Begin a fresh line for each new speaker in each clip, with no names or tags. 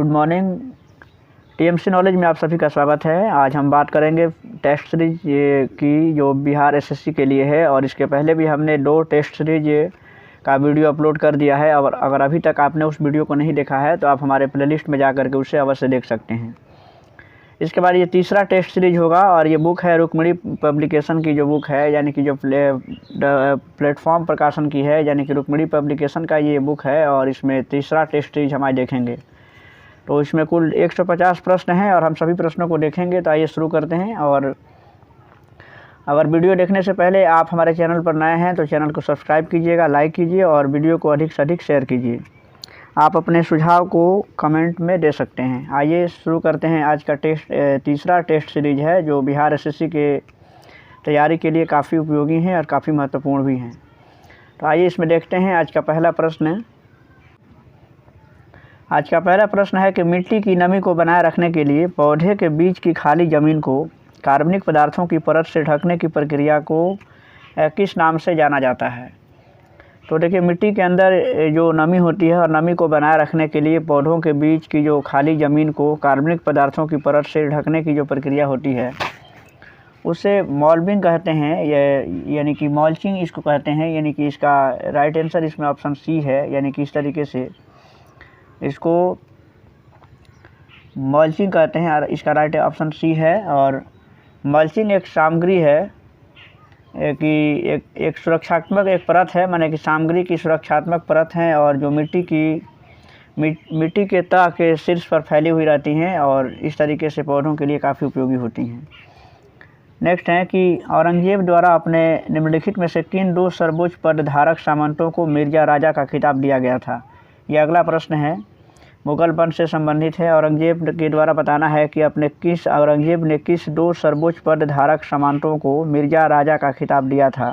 Good morning. TMC knowledge में आप सभी का स्वागत है। आज हम बात करेंगे टेस्ट सीरीज की जो बिहार एसएससी के लिए है, और इसके पहले भी हमने 2 टेस्ट सीरीज का वीडियो अपलोड कर दिया है। और अगर अभी तक आपने उस वीडियो को नहीं देखा है तो आप हमारे प्लेलिस्ट में जा करके उसे अवश्य देख सकते हैं। इसके बाद ये तीसरा टेस्ट सीरीज होगा, और ये बुक है रुक्मिणी पब्लिकेशन की जो बुक है, यानी कि जो प्लेटफॉर्म प्रकाशन की है, यानी कि रुक्मिणी पब्लिकेशन का ये बुक है। और इसमें तीसरा टेस्ट सीरीज हम आज देखेंगे। तो इसमें कुल 150 प्रश्न हैं और हम सभी प्रश्नों को देखेंगे। तो आइए शुरू करते हैं। और अगर वीडियो देखने से पहले आप हमारे चैनल पर नए हैं तो चैनल को सब्सक्राइब कीजिएगा, लाइक कीजिए और वीडियो को अधिक से अधिक शेयर कीजिए। आप अपने सुझाव को कमेंट में दे सकते हैं। आइए शुरू करते हैं। आज का तीसरा टेस्ट सीरीज है जो बिहार एसएससी के तैयारी के लिए काफ़ी उपयोगी हैं और काफ़ी महत्वपूर्ण भी हैं। तो आइए इसमें देखते हैं। आज का पहला प्रश्न है कि मिट्टी की नमी को बनाए रखने के लिए पौधे के बीच की खाली ज़मीन को कार्बनिक पदार्थों की परत से ढकने की प्रक्रिया को किस नाम से जाना जाता है। तो देखिए, मिट्टी के अंदर जो नमी होती है और नमी को बनाए रखने के लिए पौधों के बीच की जो खाली ज़मीन को कार्बनिक पदार्थों की परत से ढकने की जो प्रक्रिया होती है उसे मॉल्बिंग कहते हैं, यानी कि मल्चिंग इसको कहते हैं। यानी कि इसका राइट आंसर इसमें ऑप्शन सी है। यानी कि इस तरीके से इसको मल्चिंग कहते हैं और इसका राइट ऑप्शन सी है। और मल्चिंग एक सामग्री है कि एक सुरक्षात्मक एक परत है, माने कि सामग्री की सुरक्षात्मक परत है, और जो मिट्टी के तह के शीर्ष पर फैली हुई रहती हैं और इस तरीके से पौधों के लिए काफ़ी उपयोगी होती हैं। नेक्स्ट है कि औरंगजेब द्वारा अपने निम्नलिखित में से किन 2 सर्वोच्च पद धारक सामंतों को मिर्जा राजा का खिताब दिया गया था। यह अगला प्रश्न है, मुगल वंश से संबंधित है। औरंगजेब के द्वारा बताना है कि औरंगजेब ने किस 2 सर्वोच्च पद धारक सामंतों को मिर्जा राजा का खिताब दिया था।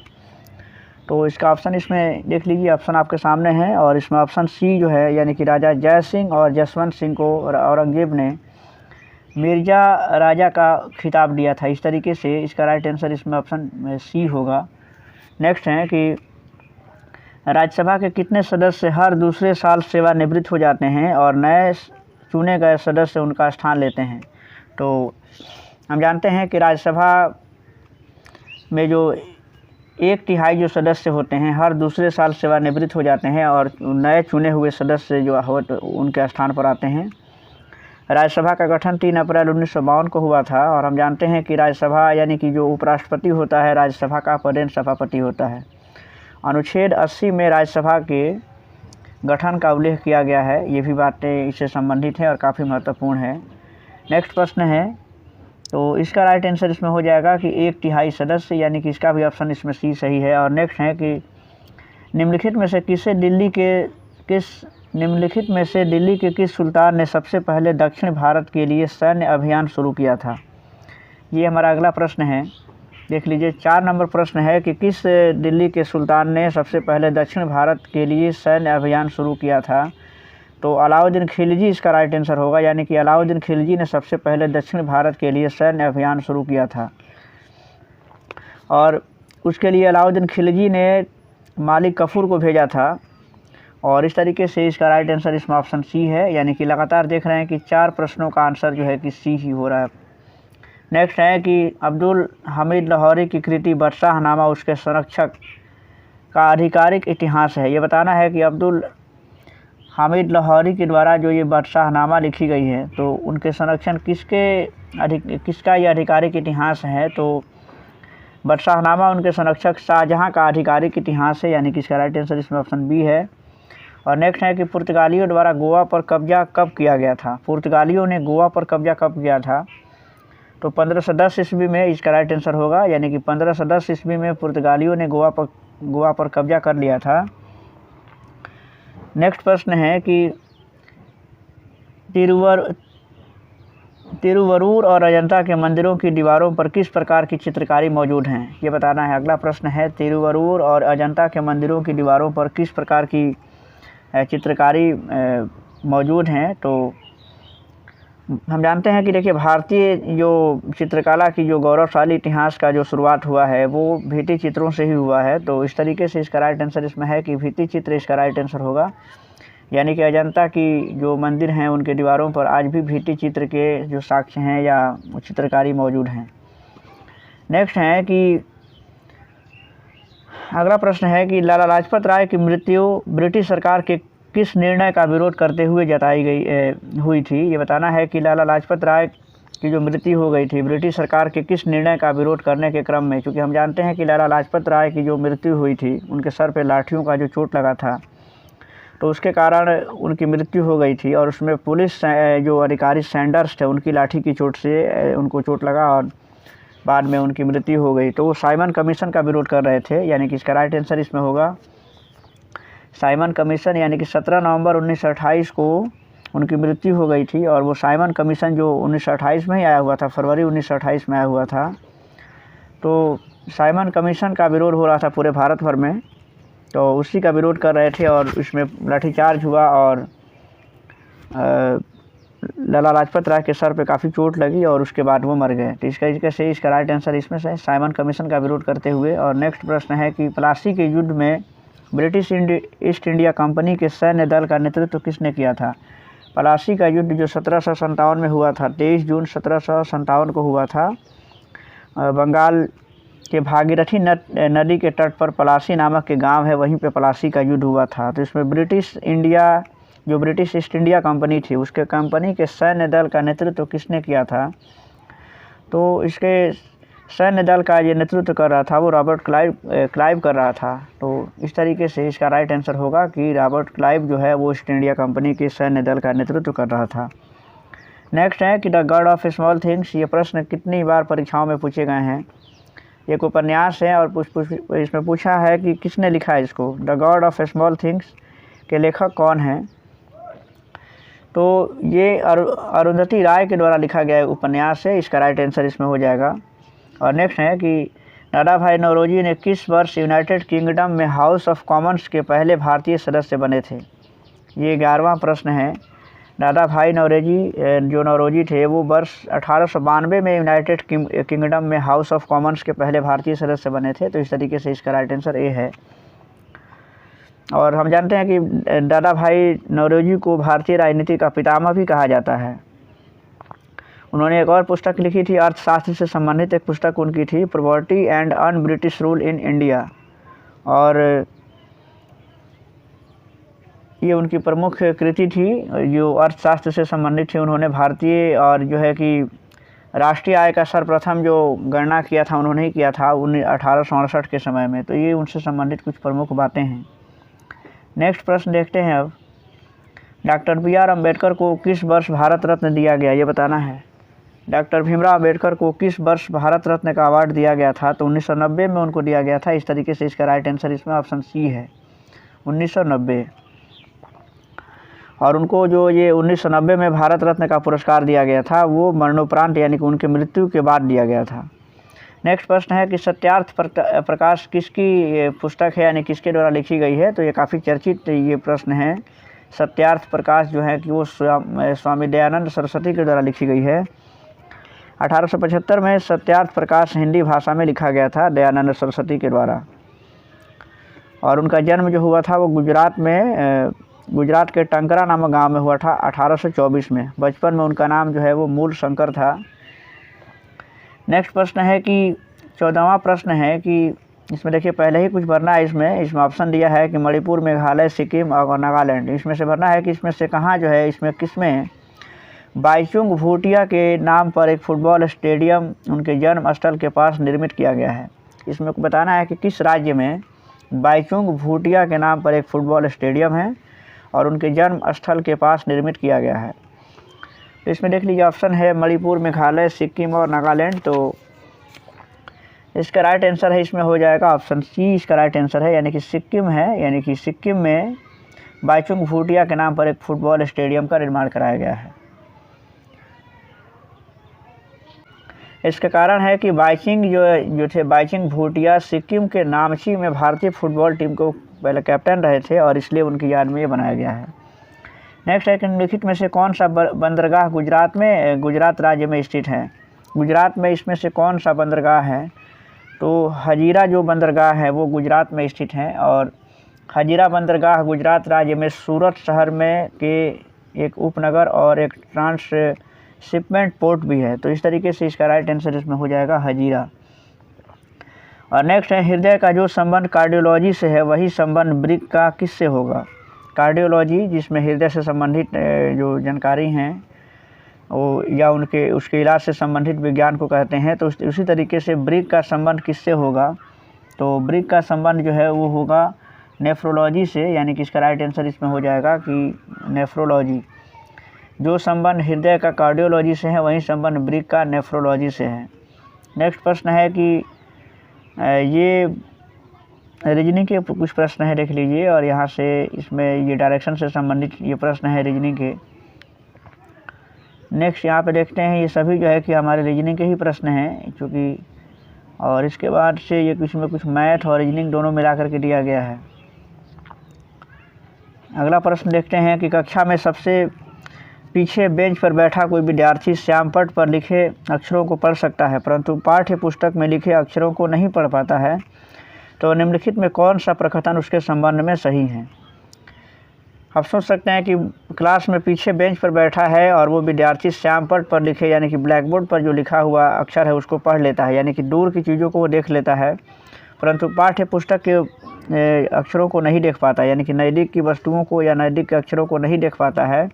तो इसका ऑप्शन इसमें देख लीजिए, ऑप्शन आपके सामने है। और इसमें ऑप्शन सी जो है, यानी कि राजा जय सिंह और जसवंत सिंह को औरंगजेब ने मिर्जा राजा का खिताब दिया था। इस तरीके से इसका राइट आंसर इसमें ऑप्शन सी होगा। नेक्स्ट है कि राज्यसभा के कितने सदस्य हर दूसरे साल सेवानिवृत्त हो जाते हैं और नए चुने गए सदस्य उनका स्थान लेते हैं। तो हम जानते हैं कि राज्यसभा में जो 1/3 जो सदस्य होते हैं हर दूसरे साल सेवानिवृत्त हो जाते हैं और नए चुने हुए सदस्य जो उनके स्थान पर आते हैं। राज्यसभा का गठन 3 अप्रैल 1952 को हुआ था। और हम जानते हैं कि राज्यसभा यानी कि जो उपराष्ट्रपति होता है राज्यसभा का पदेन सभापति होता है। अनुच्छेद 80 में राज्यसभा के गठन का उल्लेख किया गया है। ये भी बातें इससे संबंधित हैं और काफ़ी महत्वपूर्ण है। नेक्स्ट प्रश्न है, तो इसका राइट आंसर इसमें हो जाएगा कि 1/3 सदस्य, यानी कि इसका भी ऑप्शन इसमें सी सही है। और नेक्स्ट है कि निम्नलिखित में से दिल्ली के किस सुल्तान ने सबसे पहले दक्षिण भारत के लिए सैन्य अभियान शुरू किया था। ये हमारा अगला प्रश्न है। देख लीजिए, 4 नंबर प्रश्न है कि किस दिल्ली के सुल्तान ने सबसे पहले दक्षिण भारत के लिए सैन्य अभियान शुरू किया था। तो अलाउद्दीन खिलजी इसका राइट आंसर होगा। यानी कि अलाउद्दीन खिलजी ने सबसे पहले दक्षिण भारत के लिए सैन्य अभियान शुरू किया था। और उसके लिए अलाउद्दीन खिलजी ने मालिक कफूर को भेजा था। और इस तरीके से इसका राइट आंसर इसमें ऑप्शन सी है। यानी कि लगातार देख रहे हैं कि 4 प्रश्नों का आंसर जो है कि सी ही हो रहा है। नेक्स्ट है कि अब्दुल हमीद लाहौरी की कृति बादशाहनामा उसके संरक्षक का आधिकारिक इतिहास है। ये बताना है कि अब्दुल हमीद लाहौरी के द्वारा जो ये बादशाहनामा लिखी गई है तो उनके संरक्षण किसका ये आधिकारिक इतिहास है। तो बादशाहनामा उनके संरक्षक शाहजहां का आधिकारिक इतिहास है। यानी कि इसका राइट आंसर इसमें ऑप्शन बी है। और नेक्स्ट है कि पुर्तगालियों द्वारा गोवा पर कब्जा कब किया गया था। पुर्तगालियों ने गोवा पर कब्जा कब किया था। तो 1510 ईस्वी में इसका राइट आंसर होगा। यानी कि 1510 ईस्वी में पुर्तगालियों ने गोवा पर कब्जा कर लिया था। नेक्स्ट प्रश्न है कि तिरुवरूर और अजंता के मंदिरों की दीवारों पर किस प्रकार की चित्रकारी मौजूद हैं। ये बताना है। अगला प्रश्न है, तिरुवरूर और अजंता के मंदिरों की दीवारों पर किस प्रकार की चित्रकारी मौजूद हैं। तो हम जानते हैं कि देखिए, भारतीय जो चित्रकला की जो गौरवशाली इतिहास का जो शुरुआत हुआ है वो भित्ति चित्रों से ही हुआ है। तो इस तरीके से इसका राइट आंसर इसमें है कि भित्ति चित्र इसका राइट आंसर होगा। यानी कि अजंता की जो मंदिर हैं उनके दीवारों पर आज भी भित्ति चित्र के जो साक्ष्य हैं या चित्रकारी मौजूद हैं। नेक्स्ट है कि अगला प्रश्न है कि लाला लाजपत राय की मृत्यु ब्रिटिश सरकार के किस निर्णय का विरोध करते हुए हुई थी। ये बताना है कि लाला लाजपत राय की जो मृत्यु हो गई थी ब्रिटिश सरकार के किस निर्णय का विरोध करने के क्रम में। क्योंकि हम जानते हैं कि लाला लाजपत राय की जो मृत्यु हुई थी उनके सर पे लाठियों का जो चोट लगा था, तो उसके कारण उनकी मृत्यु हो गई थी। और उसमें पुलिस जो अधिकारी सैंडर्स थे उनकी लाठी की चोट से उनको चोट लगा और बाद में उनकी मृत्यु हो गई। तो वो साइमन कमीशन का विरोध कर रहे थे, यानी कि इसका राइट आंसर इसमें होगा साइमन कमीशन। यानी कि 17 नवंबर 1928 को उनकी मृत्यु हो गई थी। और वो साइमन कमीशन जो 1928 में ही आया हुआ था, फरवरी 1928 में आया हुआ था, तो साइमन कमीशन का विरोध हो रहा था पूरे भारत भर में, तो उसी का विरोध कर रहे थे और इसमें लाठीचार्ज हुआ और लाला लाजपत राय के सर पे काफ़ी चोट लगी और उसके बाद वो मर गए। तो इसका राइट आंसर इसमें से साइमन कमीशन का विरोध करते हुए। और नेक्स्ट प्रश्न है कि प्लासी के युद्ध में ब्रिटिश ईस्ट इंडिया कंपनी के सैन्य दल का नेतृत्व किसने किया था। प्लासी का युद्ध जो 1757 में हुआ था, 23 जून 1757 को हुआ था। बंगाल के भागीरथी नदी के तट पर प्लासी नामक के गांव है, वहीं पे प्लासी का युद्ध हुआ था। तो इसमें ब्रिटिश ईस्ट इंडिया कंपनी थी उसके कंपनी के सैन्य दल का नेतृत्व किसने किया था। तो इसके सैन्य दल का ये नेतृत्व कर रहा था वो रॉबर्ट क्लाइव कर रहा था। तो इस तरीके से इसका राइट आंसर होगा कि रॉबर्ट क्लाइव जो है वो ईस्ट इंडिया कंपनी के सैन्य दल का नेतृत्व कर रहा था। नेक्स्ट है कि the God of small things, ये प्रश्न कितनी बार परीक्षाओं में पूछे गए हैं। एक उपन्यास है और इसमें पूछा है कि किसने लिखा है इसको। The God of small things के लेखक कौन हैं। तो ये अरुंधति राय के द्वारा लिखा गया उपन्यास है, इसका राइट आंसर इसमें हो जाएगा। और नेक्स्ट है कि दादा भाई नौरोजी ने किस वर्ष यूनाइटेड किंगडम में हाउस ऑफ कॉमन्स के पहले भारतीय सदस्य बने थे। ये 11वां प्रश्न है। दादा भाई नौरोजी थे वो वर्ष 1892 में यूनाइटेड किंगडम में हाउस ऑफ कॉमन्स के पहले भारतीय सदस्य बने थे। तो इस तरीके से इसका राइट आंसर ए है। और हम जानते हैं कि दादा भाई नौरोजी को भारतीय राजनीति का पितामह भी कहा जाता है। उन्होंने एक और पुस्तक लिखी थी, अर्थशास्त्र से संबंधित एक पुस्तक उनकी थी, property and un British rule in India. और ये उनकी प्रमुख कृति थी जो अर्थशास्त्र से संबंधित थी। उन्होंने भारतीय और जो है कि राष्ट्रीय आय का सर्वप्रथम जो गणना किया था उन्होंने ही किया था 1868 के समय में। तो ये उनसे संबंधित कुछ प्रमुख बातें हैं। नेक्स्ट प्रश्न देखते हैं अब। डॉक्टर BR अम्बेडकर को किस वर्ष भारत रत्न दिया गया, ये बताना है। डॉक्टर भीमराव अम्बेडकर को किस वर्ष भारत रत्न का अवार्ड दिया गया था। तो 1990 में उनको दिया गया था। इस तरीके से इसका राइट आंसर इसमें ऑप्शन सी है, 1990। और उनको जो ये 1990 में भारत रत्न का पुरस्कार दिया गया था वो मरणोपरांत यानी कि उनकी मृत्यु के बाद दिया गया था। नेक्स्ट प्रश्न है कि सत्यार्थ प्रकाश किसकी पुस्तक है, यानी किसके द्वारा लिखी गई है। तो ये काफ़ी चर्चित ये प्रश्न है। सत्यार्थ प्रकाश जो है कि वो स्वामी दयानंद सरस्वती के द्वारा लिखी गई है। 1875 में सत्यार्थ प्रकाश हिंदी भाषा में लिखा गया था दयानंद सरस्वती के द्वारा। और उनका जन्म जो हुआ था वो गुजरात के टंकरा नामक गांव में हुआ था 1824 में। बचपन में उनका नाम जो है वो मूल शंकर था। नेक्स्ट प्रश्न है कि 14वां प्रश्न है कि इसमें देखिए पहले ही कुछ भरना है। इसमें ऑप्शन दिया है कि मणिपुर, मेघालय, सिक्किम और नागालैंड। इसमें से भरना है कि इसमें से कहाँ जो है इसमें किसमें बाईचुंग भूटिया के नाम पर एक फुटबॉल स्टेडियम उनके जन्म स्थल के पास निर्मित किया गया है। इसमें बताना है कि किस राज्य में बाईचुंग भूटिया के नाम पर एक फुटबॉल स्टेडियम है और उनके जन्म स्थल के पास निर्मित किया गया है। तो इसमें देख लीजिए ऑप्शन है मणिपुर, मेघालय, सिक्किम और नागालैंड। तो इसका राइट आंसर है इसमें हो जाएगा ऑप्शन सी, इसका राइट आंसर है, यानी कि सिक्किम है। यानी कि सिक्किम में बाईचुंग भूटिया के नाम पर एक फुटबॉल स्टेडियम का निर्माण कराया गया है। इसका कारण है कि बाईचुंग भूटिया सिक्किम के नामची में भारतीय फुटबॉल टीम को पहले कैप्टन रहे थे और इसलिए उनकी याद में ये बनाया गया है। नेक्स्ट है कि निम्नलिखित में से कौन सा बंदरगाह गुजरात राज्य में स्थित है। गुजरात में इसमें से कौन सा बंदरगाह है। तो हजीरा जो बंदरगाह है वो गुजरात में स्थित है और हजीरा बंदरगाह गुजरात राज्य में सूरत शहर में के एक उपनगर और एक ट्रांसशिपमेंट पोर्ट भी है। तो इस तरीके से इसका राइट आंसर इसमें हो जाएगा हजीरा। और नेक्स्ट है, हृदय का जो संबंध कार्डियोलॉजी से है वही संबंध ब्रिक का किससे होगा। कार्डियोलॉजी जिसमें हृदय से संबंधित जो जानकारी हैं वो या उसके इलाज से संबंधित विज्ञान को कहते हैं। तो उसी तरीके से ब्रिक का संबंध किससे होगा, तो ब्रिक का संबंध जो है वो होगा नेफ्रोलॉजी से, यानी कि इसका राइट आंसर इसमें हो जाएगा कि नेफ्रोलॉजी। जो संबंध हृदय का कार्डियोलॉजी से है वही संबंध ब्रिक का नेफ्रोलॉजी से है। नेक्स्ट प्रश्न है कि ये रीजनिंग के कुछ प्रश्न है, देख लीजिए। और यहाँ से इसमें ये डायरेक्शन से संबंधित ये प्रश्न है रीजनिंग के। नेक्स्ट यहाँ पे देखते हैं, ये सभी जो है कि हमारे रीजनिंग के ही प्रश्न हैं चूँकि, और इसके बाद से ये कुछ मैथ और रीजनिंग दोनों मिला करके दिया गया है। अगला प्रश्न देखते हैं कि कक्षा में सबसे पीछे बेंच पर बैठा कोई विद्यार्थी श्यामपट्ट पर लिखे अक्षरों को पढ़ सकता है परंतु पाठ्य पुस्तक में लिखे अक्षरों को नहीं पढ़ पाता है, तो निम्नलिखित में कौन सा प्रकथन उसके संबंध में सही है। आप सोच सकते हैं कि क्लास में पीछे बेंच पर बैठा है और वो विद्यार्थी श्यामपट्ट पर लिखे यानी कि ब्लैक बोर्ड पर जो लिखा हुआ अक्षर है उसको पढ़ लेता है, यानी कि दूर की चीज़ों को वो देख लेता है परंतु पाठ्य पुस्तक के अक्षरों को नहीं देख पाता, यानी कि नज़दीक की वस्तुओं को या नज़दीक के अक्षरों को नहीं देख पाता है।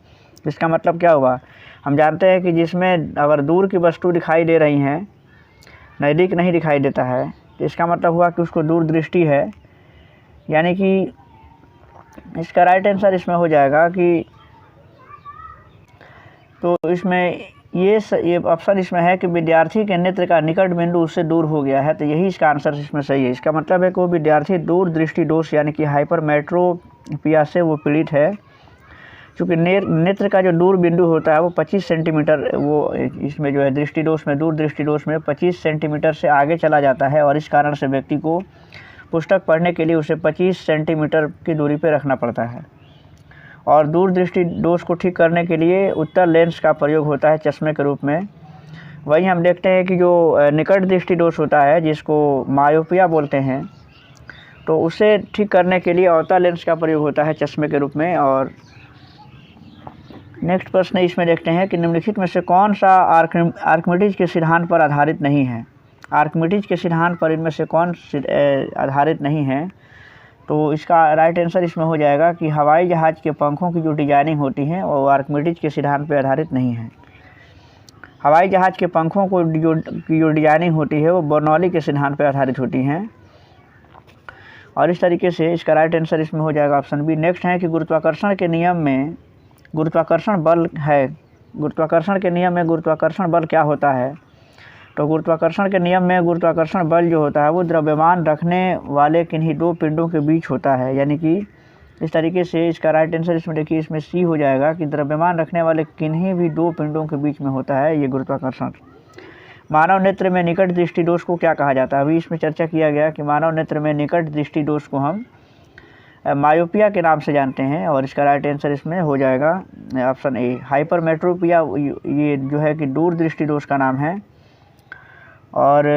इसका मतलब क्या हुआ, हम जानते हैं कि जिसमें अगर दूर की वस्तु दिखाई दे रही हैं, नज़दीक नहीं दिखाई देता है, तो इसका मतलब हुआ कि उसको दूर दृष्टि है। यानी कि इसका राइट आंसर इसमें हो जाएगा कि, तो इसमें ये ऑप्शन इसमें है कि विद्यार्थी के नेत्र का निकट बिंदु उससे दूर हो गया है, तो यही इसका आंसर इसमें सही है। इसका मतलब है कि वो विद्यार्थी दूर दृष्टि दोष यानी कि हाइपरमेट्रोपिया से वो पीड़ित है। चूँकि नेत्र का जो दूर बिंदु होता है वो 25 सेंटीमीटर, वो इसमें जो है दृष्टि दोष में, दूर दृष्टि दोष में 25 सेंटीमीटर से आगे चला जाता है और इस कारण से व्यक्ति को पुस्तक पढ़ने के लिए उसे 25 सेंटीमीटर की दूरी पर रखना पड़ता है। और दूर दृष्टि दोष को ठीक करने के लिए उत्तल लेंस का प्रयोग होता है चश्मे के रूप में। वहीं हम देखते हैं कि जो निकट दृष्टि दोष होता है जिसको मायोपिया बोलते हैं, तो उसे ठीक करने के लिए अवतल लेंस का प्रयोग होता है चश्मे के रूप में। और नेक्स्ट प्रश्न इसमें देखते हैं कि निम्नलिखित में से कौन सा आर्किमिडीज के सिद्धांत पर आधारित नहीं है। आर्किमिडीज के सिद्धांत पर इनमें से कौन आधारित नहीं है, तो इसका राइट आंसर इसमें हो जाएगा कि हवाई जहाज़ के पंखों की जो डिजाइनिंग होती है वो आर्किमिडीज के सिद्धांत पर आधारित नहीं है। हवाई जहाज़ के पंखों को जो डिजाइनिंग होती है वो बर्नौली के सिद्धांत पर आधारित होती हैं। और इस तरीके से इसका राइट आंसर इसमें हो जाएगा ऑप्शन बी। नेक्स्ट है कि गुरुत्वाकर्षण के नियम में गुरुत्वाकर्षण बल है, गुरुत्वाकर्षण के नियम में गुरुत्वाकर्षण बल क्या होता है। तो गुरुत्वाकर्षण के नियम में गुरुत्वाकर्षण बल जो होता है वो द्रव्यमान रखने वाले किन्हीं दो पिंडों के बीच होता है, यानी कि इस तरीके से इसका राइट आंसर इसमें देखिए इसमें सी हो जाएगा कि द्रव्यमान रखने वाले किन्हीं भी दो पिंडों के बीच में होता है ये गुरुत्वाकर्षण। मानव नेत्र में निकट दृष्टि दोष को क्या कहा जाता है, अभी इसमें चर्चा किया गया कि मानव नेत्र में निकट दृष्टि दोष को हम मायोपिया के नाम से जानते हैं। और इसका राइट आंसर इसमें हो जाएगा ऑप्शन ए हाइपरमेट्रोपिया, ये जो है कि दूर दृष्टि दोष का नाम है। और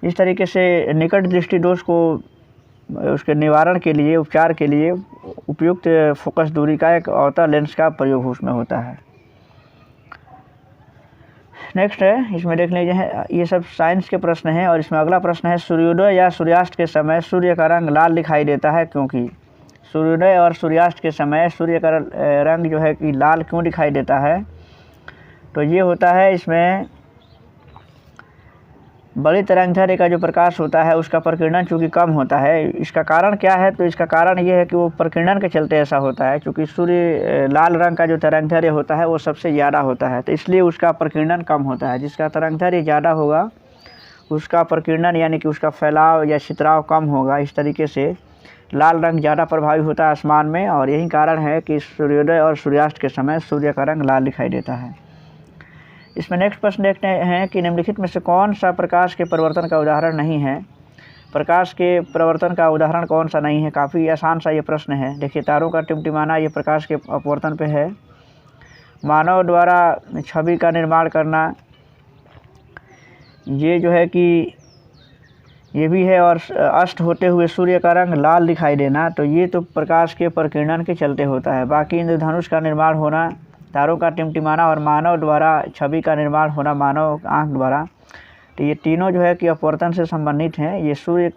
इस तरीके से निकट दृष्टि दोष को उसके निवारण के लिए, उपचार के लिए उपयुक्त फोकस दूरी का एक अवतल लेंस का प्रयोग उसमें होता है। नेक्स्ट है इसमें देख लीजिए, ये सब साइंस के प्रश्न हैं। और इसमें अगला प्रश्न है, सूर्योदय या सूर्यास्त के समय सूर्य का रंग लाल दिखाई देता है क्योंकि। सूर्योदय और सूर्यास्त के समय सूर्य का रंग जो है कि लाल क्यों दिखाई देता है, तो ये होता है इसमें बड़ी तरंगदैर्घ्य का जो प्रकाश होता है उसका प्रकीर्णन चूँकि कम होता है। इसका कारण क्या है, तो इसका कारण ये है कि वो प्रकीर्णन के चलते ऐसा होता है, क्योंकि सूर्य लाल रंग का जो तरंगदैर्घ्य होता है वो सबसे ज़्यादा होता है, तो इसलिए उसका प्रकीर्णन कम होता है। जिसका तरंगदैर्घ्य ज़्यादा होगा उसका प्रकीर्णन यानी कि उसका फैलाव या छितराव कम होगा। इस तरीके से लाल रंग ज़्यादा प्रभावी होता है आसमान में, और यही कारण है कि सूर्योदय और सूर्यास्त के समय सूर्य का रंग लाल दिखाई देता है। इसमें नेक्स्ट प्रश्न देखते हैं कि निम्नलिखित में से कौन सा प्रकाश के परिवर्तन का उदाहरण नहीं है। प्रकाश के परिवर्तन का उदाहरण कौन सा नहीं है, काफ़ी आसान सा ये प्रश्न है। देखिए, तारों का टिमटिमाना ये प्रकाश के अपवर्तन पे है। मानव द्वारा छवि का निर्माण करना, ये जो है कि ये भी है। और अस्त होते हुए सूर्य का रंग लाल दिखाई देना, तो ये तो प्रकाश के प्रकीर्णन के चलते होता है। बाकी इंद्रधनुष का निर्माण होना, तारों का टिमटिमाना और मानव द्वारा छवि का निर्माण होना मानव आँख द्वारा, तो ये तीनों जो है कि अपवर्तन से संबंधित हैं। ये सूर्य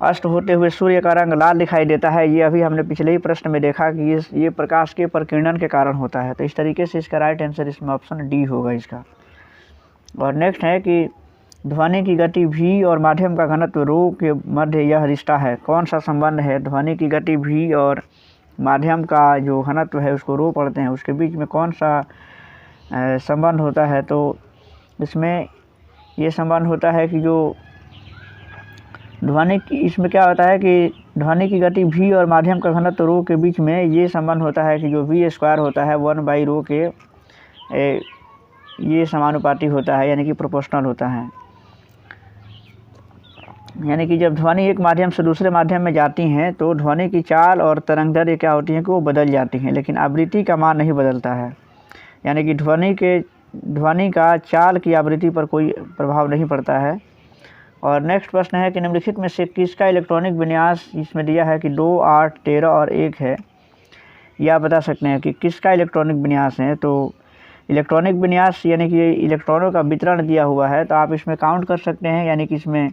अस्त होते हुए सूर्य का रंग लाल दिखाई देता है, ये अभी हमने पिछले ही प्रश्न में देखा कि ये प्रकाश के प्रकीर्णन के कारण होता है। तो इस तरीके से इसका राइट आंसर इसमें ऑप्शन डी होगा इसका। और नेक्स्ट है कि ध्वनि की गति v और माध्यम का घनत्व ρ के मध्य यह रिश्ता है। कौन सा संबंध है? ध्वनि की गति v और माध्यम का जो घनत्व है उसको ρ पढ़ते हैं, उसके बीच में कौन सा संबंध होता है? तो इसमें ये संबंध होता है कि जो इसमें क्या होता है कि ध्वनि की गति v और माध्यम का घनत्व ρ के बीच में ये संबंध होता है कि जो v² होता है 1/ρ के ये समानुपाती होता है, यानी कि प्रोपोर्शनल होता है। यानी कि जब ध्वनि एक माध्यम से दूसरे माध्यम में जाती हैं तो ध्वनि की चाल और तरंगदैर्घ्य क्या होती हैं कि वो बदल जाती हैं, लेकिन आवृत्ति का मान नहीं बदलता है। यानी कि ध्वनि का चाल की आवृत्ति पर कोई प्रभाव नहीं पड़ता है। और नेक्स्ट प्रश्न है कि निम्नलिखित में से किसका इलेक्ट्रॉनिक विन्यास इसमें दिया है कि 2, 8, 13 और 1 है। यह आप बता सकते हैं कि किसका इलेक्ट्रॉनिक विन्यास है। तो इलेक्ट्रॉनिक विन्यास यानी कि इलेक्ट्रॉनों का वितरण दिया हुआ है, तो आप इसमें काउंट कर सकते हैं। यानी कि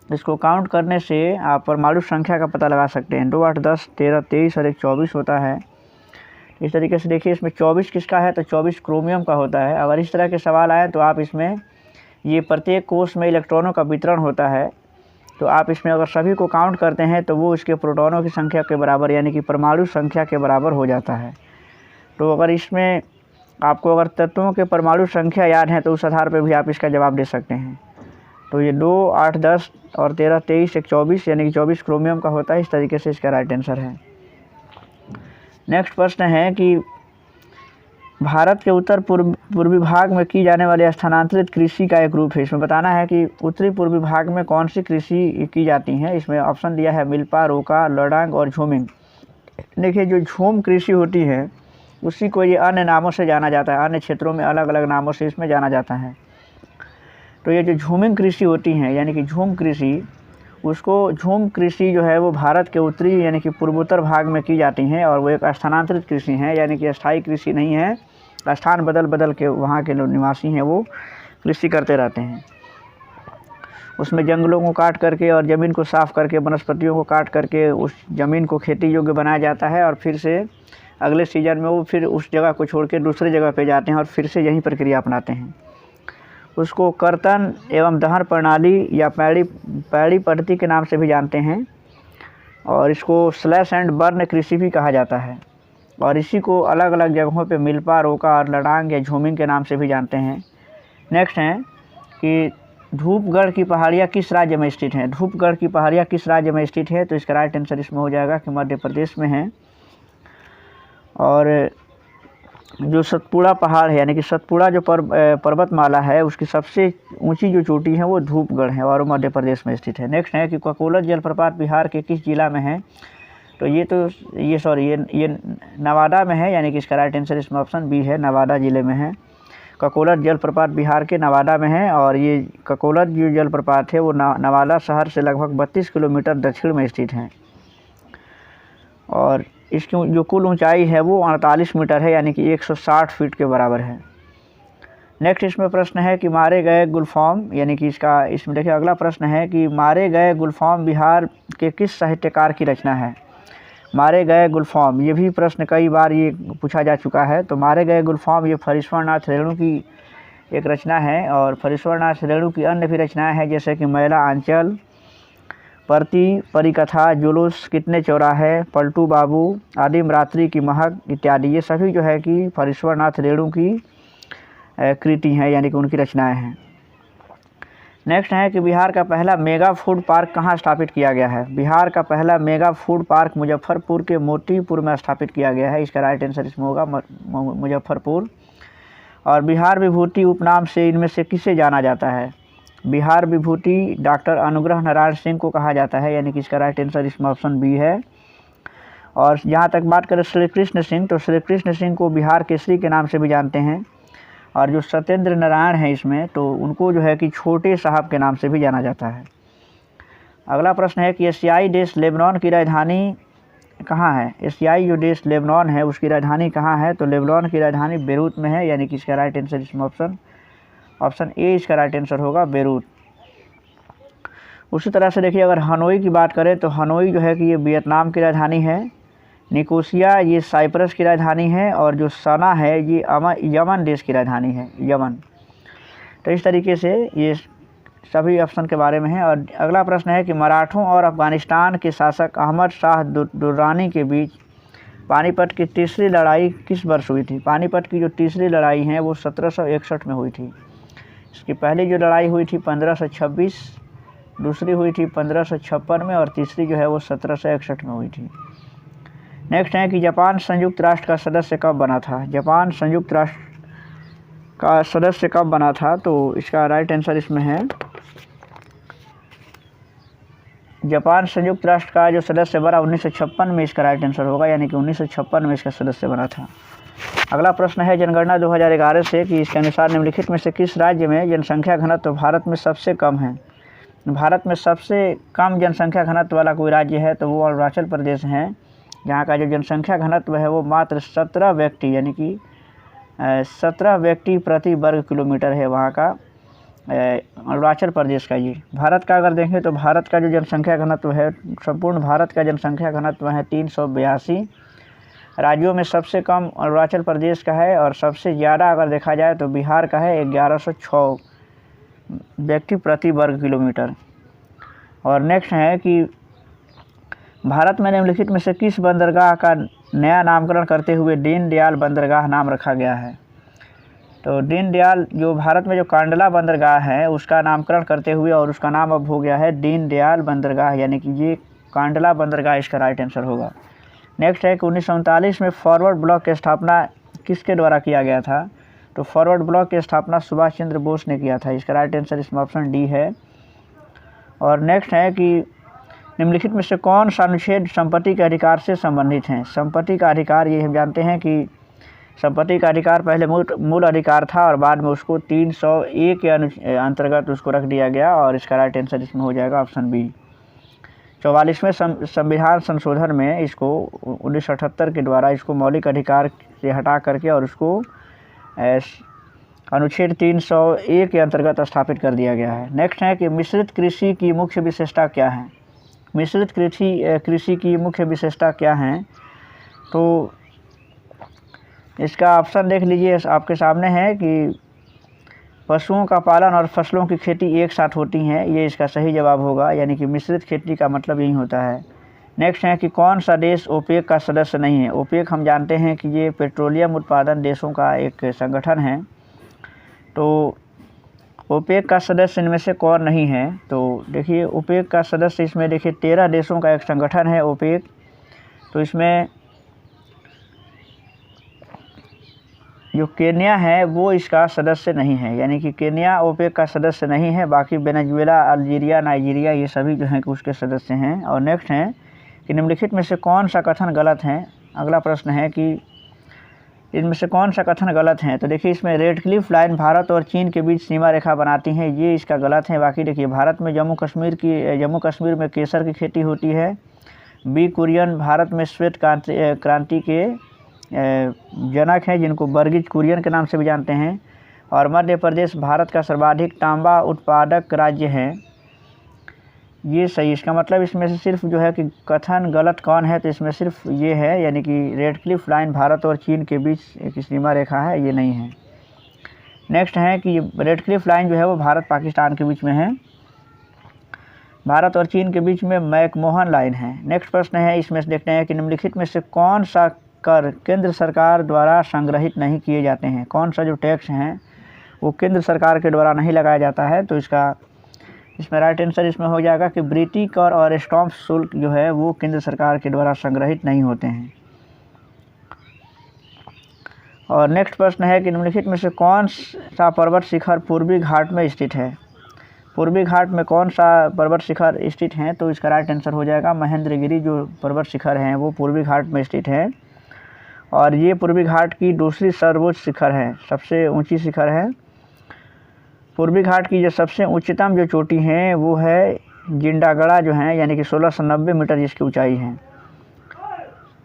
इसको काउंट करने से आप परमाणु संख्या का पता लगा सकते हैं। 2, 8, 10, 13, 23 और 1 24 होता है। इस तरीके से देखिए इसमें 24 किसका है, तो 24 क्रोमियम का होता है। अगर इस तरह के सवाल आए तो आप इसमें ये प्रत्येक कोष में इलेक्ट्रॉनों का वितरण होता है, तो आप इसमें अगर सभी को काउंट करते हैं तो वो इसके प्रोटॉनों की संख्या के बराबर यानी कि परमाणु संख्या के बराबर हो जाता है। तो अगर इसमें आपको अगर तत्वों के परमाणु संख्या याद है तो उस आधार पर भी आप इसका जवाब दे सकते हैं। तो ये 2, 8, 10 और 13, 23, 1 24 यानी कि 24 क्रोमियम का होता है। इस तरीके से इसका राइट आंसर है। नेक्स्ट प्रश्न है कि भारत के उत्तर पूर्वी भाग में की जाने वाली स्थानांतरित कृषि का एक रूप है। इसमें बताना है कि उत्तरी पूर्वी भाग में कौन सी कृषि की जाती है। इसमें ऑप्शन दिया है मिल्पा, रोका, लडांग और झूमिंग। देखिए जो झूम कृषि होती है उसी को ये अन्य नामों से जाना जाता है, अन्य क्षेत्रों में अलग अलग नामों से इसमें जाना जाता है। तो ये जो झूमिंग कृषि होती है यानी कि झूम कृषि, उसको झूम कृषि जो है वो भारत के उत्तरी यानी कि पूर्वोत्तर भाग में की जाती हैं और वो एक स्थानांतरित कृषि है, यानी कि अस्थायी कृषि नहीं है। स्थान बदल के वहाँ के जो निवासी हैं वो कृषि करते रहते हैं। उसमें जंगलों को काट करके और ज़मीन को साफ़ करके, वनस्पतियों को काट करके उस ज़मीन को खेती योग्य बनाया जाता है और फिर से अगले सीजन में वो फिर उस जगह को छोड़ के दूसरे जगह पे जाते हैं और फिर से यही प्रक्रिया अपनाते हैं। उसको कर्तन एवं दहन प्रणाली या पैड़ी पद्धति के नाम से भी जानते हैं और इसको स्लैश एंड बर्न कृषि भी कहा जाता है। और इसी को अलग अलग जगहों पे मिल्पा, रोका और लडांग या झूमिंग के नाम से भी जानते हैं। नेक्स्ट है कि धूपगढ़ की पहाड़ियाँ किस राज्य में स्थित हैं। धूपगढ़ की पहाड़ियाँ किस राज्य में स्थित है, तो इसका राइट आंसर इसमें हो जाएगा कि मध्य प्रदेश में है। और जो सतपुड़ा पहाड़ है यानी कि सतपुड़ा जो पर्वतमाला है उसकी सबसे ऊंची जो चोटी है वो धूपगढ़ है और मध्य प्रदेश में स्थित है। नेक्स्ट है कि ककोलत जलप्रपात बिहार के किस जिला में है, तो ये नवादा में है, यानी कि इसका राइट आंसर इसमें ऑप्शन बी है, नवादा ज़िले में है। ककोलत जलप्रपात बिहार के नवादा में है और ये ककोलत जो जलप्रपात है वो नवादा शहर से लगभग 32 किलोमीटर दक्षिण में स्थित है और इसकी जो कुल ऊंचाई है वो 48 मीटर है, यानी कि 160 फीट के बराबर है। नेक्स्ट इसमें प्रश्न है कि मारे गए गुलफाम, यानी कि इसमें देखिए अगला प्रश्न है कि मारे गए गुलफाम बिहार के किस साहित्यकार की रचना है। मारे गए गुलफाम, ये भी प्रश्न कई बार ये पूछा जा चुका है। तो मारे गए गुलफाम ये फरीश्वरनाथ रेणु की एक रचना है और फरीश्वरनाथ रेणु की अन्य भी रचनाएँ हैं जैसे कि मैला आंचल, परिकथा, जुलूस, कितने चौराहे, पलटू बाबू, आदिम रात्रि की महक इत्यादि, ये सभी जो है कि फरीश्वरनाथ रेणु की कृति हैं, यानी कि उनकी रचनाएं हैं। नेक्स्ट है कि बिहार का पहला मेगा फूड पार्क कहाँ स्थापित किया गया है। बिहार का पहला मेगा फूड पार्क मुजफ्फरपुर के मोतीपुर में स्थापित किया गया है। इसका राइट आंसर इसमें होगा मुजफ्फरपुर। और बिहार विभूति उपनाम से इनमें से किसे जाना जाता है। बिहार विभूति डॉक्टर अनुग्रह नारायण सिंह को कहा जाता है, यानी कि इसका राइट आंसर इसमें ऑप्शन बी है। और जहाँ तक बात करें श्री कृष्ण सिंह, तो श्री कृष्ण सिंह को बिहार केसरी के नाम से भी जानते हैं। और जो सत्येंद्र नारायण हैं इसमें, तो उनको जो है कि छोटे साहब के नाम से भी जाना जाता है। अगला प्रश्न है कि एशियाई देश लेबनान की राजधानी कहाँ है। एशियाई जो देश लेबनान है उसकी राजधानी कहाँ है, तो लेबनान की राजधानी बेरूत में है, यानी कि इसका राइट आंसर इसमें ऑप्शन ए इसका राइट आंसर होगा, बेरूत। उसी तरह से देखिए अगर हनोई की बात करें तो हनोई जो है कि ये वियतनाम की राजधानी है, निकोसिया ये साइप्रस की राजधानी है, और जो सना है ये यमन देश की राजधानी है, यमन। तो इस तरीके से ये सभी ऑप्शन के बारे में है। और अगला प्रश्न है कि मराठों और अफगानिस्तान के शासक अहमद शाह दुर्रानी के बीच पानीपत की तीसरी लड़ाई किस वर्ष हुई थी। पानीपत की जो तीसरी लड़ाई है वो 1761 में हुई थी। इसकी पहली जो लड़ाई हुई थी 1526, दूसरी हुई थी 1556 में, और तीसरी जो है वो 1761 में हुई थी। नेक्स्ट है कि जापान संयुक्त राष्ट्र का सदस्य कब बना था। जापान संयुक्त राष्ट्र का सदस्य कब बना था, तो इसका राइट आंसर इसमें है, जापान संयुक्त राष्ट्र का जो सदस्य बना 1956 में इसका राइट आंसर होगा, यानी कि 1956 में इसका सदस्य बना था। अगला प्रश्न है जनगणना 2011 से कि इसके अनुसार निम्नलिखित में से किस राज्य में जनसंख्या घनत्व भारत में सबसे कम है। भारत में सबसे कम जनसंख्या घनत्व वाला कोई राज्य है तो वो अरुणाचल प्रदेश है, जहाँ का जो जनसंख्या घनत्व है वो मात्र 17 व्यक्ति, यानी कि 17 व्यक्ति प्रति वर्ग किलोमीटर है वहाँ का, अरुणाचल प्रदेश का ये। भारत का अगर देखें तो भारत का जो जनसंख्या घनत्व है, संपूर्ण भारत का जनसंख्या घनत्व है 382। राज्यों में सबसे कम अरुणाचल प्रदेश का है, और सबसे ज़्यादा अगर देखा जाए तो बिहार का है 1106 व्यक्ति प्रति वर्ग किलोमीटर। और नेक्स्ट है कि भारत में निम्नलिखित में से किस बंदरगाह का नया नामकरण करते हुए दीनदयाल बंदरगाह नाम रखा गया है। तो दीनदयाल जो भारत में जो कांडला बंदरगाह है उसका नामकरण करते हुए और उसका नाम अब हो गया है दीनदयाल बंदरगाह, यानी कि ये कांडला बंदरगाह इसका राइट आंसर होगा। नेक्स्ट है कि 1939 में फॉरवर्ड ब्लॉक की स्थापना किसके द्वारा किया गया था। तो फॉरवर्ड ब्लॉक की स्थापना सुभाष चंद्र बोस ने किया था, इसका राइट आंसर इसमें ऑप्शन डी है। और नेक्स्ट है कि निम्नलिखित में से कौन सा अनुच्छेद संपत्ति के अधिकार से संबंधित है। संपत्ति का अधिकार, ये हम जानते हैं कि संपत्ति का अधिकार पहले मूल अधिकार था और बाद में उसको 301 के अंतर्गत उसको रख दिया गया, और इसका राइट आंसर इसमें हो जाएगा ऑप्शन बी। 44वें संविधान संशोधन में इसको 1978 के द्वारा इसको मौलिक अधिकार से हटा करके और उसको अनुच्छेद 301 के अंतर्गत स्थापित कर दिया गया है। नेक्स्ट है कि मिश्रित कृषि की मुख्य विशेषता क्या है। मिश्रित कृषि की मुख्य विशेषता क्या है, तो इसका ऑप्शन देख लीजिए आपके सामने है कि पशुओं का पालन और फसलों की खेती एक साथ होती हैं, ये इसका सही जवाब होगा, यानी कि मिश्रित खेती का मतलब यही होता है। नेक्स्ट है कि कौन सा देश ओपेक का सदस्य नहीं है। ओपेक हम जानते हैं कि ये पेट्रोलियम उत्पादन देशों का एक संगठन है, तो ओपेक का सदस्य इनमें से कौन नहीं है। तो देखिए ओपेक का सदस्य इसमें देखिए 13 देशों का एक संगठन है ओपेक, तो इसमें जो केन्या है वो इसका सदस्य नहीं है, यानी कि केन्या ओपेक का सदस्य नहीं है। बाकी वेनेजुएला, अल्जीरिया, नाइजीरिया ये सभी जो हैं कि उसके सदस्य हैं। और नेक्स्ट है कि निम्नलिखित में से कौन सा कथन गलत है। अगला प्रश्न है कि इनमें से कौन सा कथन गलत है। तो देखिए इसमें रेड क्लिफ लाइन भारत और चीन के बीच सीमा रेखा बनाती हैं, ये इसका गलत है। बाकी देखिए भारत में जम्मू कश्मीर में केसर की खेती होती है। बी कुरियन भारत में श्वेत क्रांति के जनक हैं, जिनको बर्गिज कुरियन के नाम से भी जानते हैं। और मध्य प्रदेश भारत का सर्वाधिक तांबा उत्पादक राज्य है, ये सही। इसका मतलब इसमें से सिर्फ जो है कि कथन गलत कौन है, तो इसमें सिर्फ ये है, यानी कि रेड क्लिफ लाइन भारत और चीन के बीच एक सीमा रेखा है, ये नहीं है। नेक्स्ट है कि रेड क्लिफ लाइन जो है वो भारत पाकिस्तान के बीच में है, भारत और चीन के बीच में मैकमोहन लाइन है। नेक्स्ट प्रश्न है, इसमें से देखते हैं कि निम्नलिखित में से कौन सा कर केंद्र सरकार द्वारा संग्रहित नहीं किए जाते हैं। कौन सा जो टैक्स हैं वो केंद्र सरकार के द्वारा नहीं लगाया जाता है, तो इसमें राइट आंसर इसमें हो जाएगा कि वृत्ति कर और स्टैंप शुल्क जो है वो केंद्र सरकार के द्वारा संग्रहित नहीं होते हैं। और नेक्स्ट प्रश्न है कि निम्नलिखित में से कौन सा पर्वत शिखर पूर्वी घाट में स्थित है। पूर्वी घाट में कौन सा पर्वत शिखर स्थित है, तो इसका राइट आंसर हो जाएगा महेंद्रगिरी जो पर्वत शिखर हैं वो पूर्वी घाट में स्थित है। और ये पूर्वी घाट की दूसरी सर्वोच्च शिखर है, सबसे ऊंची शिखर है। पूर्वी घाट की जो सबसे उच्चतम जो चोटी है वो है जिंडागड़ा जो हैं यानी कि 1690 मीटर जिसकी ऊंचाई है।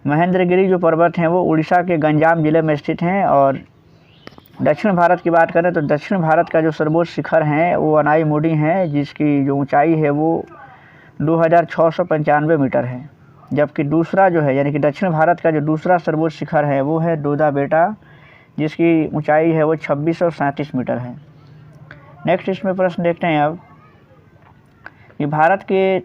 महेंद्रगिरी जो पर्वत हैं वो उड़ीसा के गंजाम जिले में स्थित हैं। और दक्षिण भारत की बात करें तो दक्षिण भारत का जो सर्वोच्च शिखर हैं वो अनाईमुडी हैं, जिसकी जो ऊंचाई है वो 2695 मीटर है। जबकि दूसरा जो है यानी कि दक्षिण भारत का जो दूसरा सर्वोच्च शिखर है वो है दोदा बेटा, जिसकी ऊंचाई है वो 2637 मीटर है। नेक्स्ट इसमें प्रश्न देखते हैं अब कि